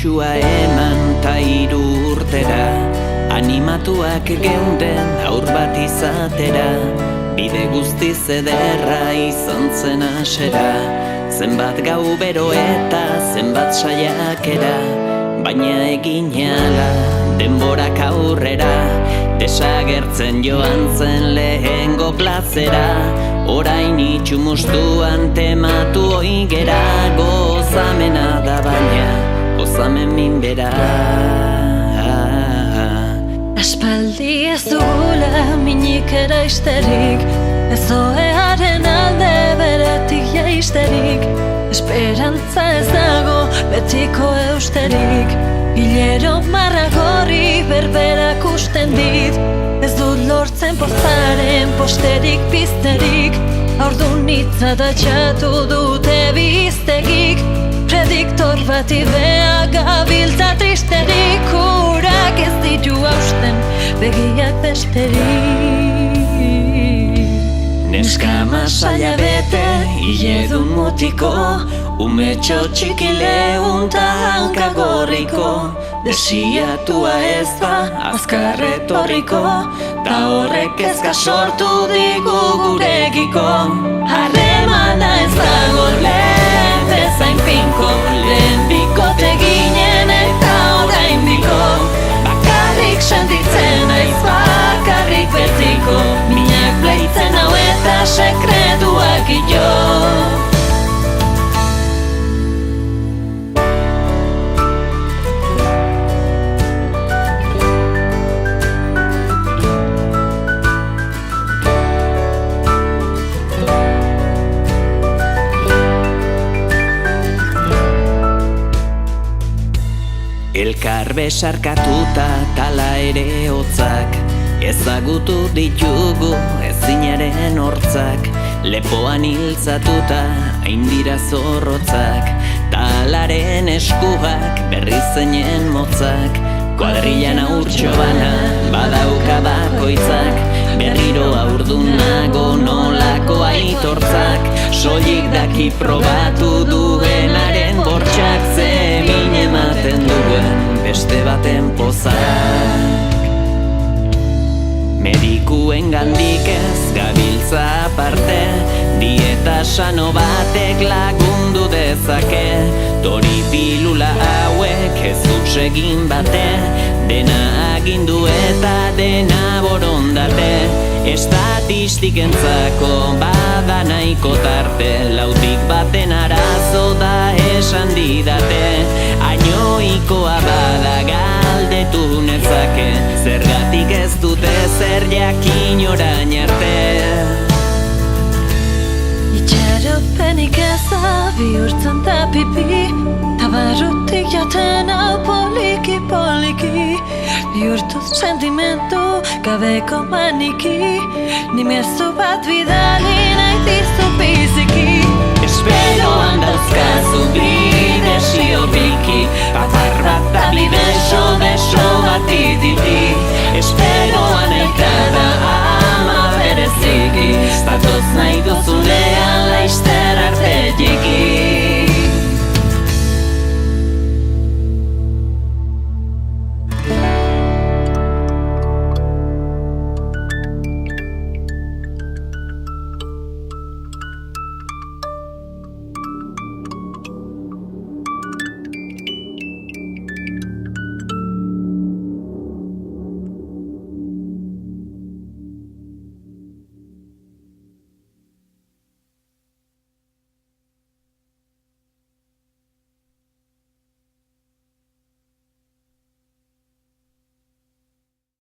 pisua eman ta 3 urtera, animatuak geunden aur bat izatera, bide guztiz ederra izan zen hasera, zenbat gau bero eta zenbat saiakera, baina egin ala denborak aurrera, desagertzen joan zen lehengo plazera, orain itxumustuan tematu oigera, gozamena da baina, gozamen minbera. Aspaldi ez dugula minik eraisterik, ez oearen alde beretik jaisterik, esperantza ez dago betiko eusterik, hilero marragorri berberak usten dit, ez dut lortzen pozaren posterik pizterik, aurdunitza datxatu dute biztegik, prediktor bat idea gabiltza tristerik, urak ez ditu hausten begiak besterik. Neska masaila bete, hiledun mutiko, umetxo txiki lehunta hanka gorriko, desiatua ez ba azkar etorriko, ta horrek ezka sortu digu gurekiko. Harremana ez dago lehen bezain finko, lehen bikote ginen eta orain biko, bakarrik sentitzen aiz bakarrik betiko, minak bleitzen hau eta sekretuak ito. Elkar besarkatuta tala ere hotzak, ezagutu ditugu ezinaren hortzak, lepoan hiltzatuta hain dira zorrotzak, talaren eskuak berri zeinen motzak, kuadrilan aurtxo bana badauka bakoitzak, berriro aurdunago nolako aitortzak, soilik daki probatu duenaren bortxak, zemin ematen duen beste baten pozak. Medikuen gandik ez gabiltza aparte, dieta sano batek lagundu dezake, tori pilula hauek ez egin bate, dena agindu eta dena borondate, estatistikentzako bada nahiko tarte, lautik baten arazo da esan didate, ainoikoa bada galdetu nezake, zergatik ez dute zer jakin orain arte. Itxaropenik ez da bihurtzen da pipi, tabarrutik jaten hau poliki poliki, bihurtuz sentimentu gabeko maniki, ni mezu bat bidali nahi dizu biziki. Esperoan dauzkazu bi desio biki, papar bat da bi beso bat iditi, esperoan aikada ama bereziki, statoz nahi duzu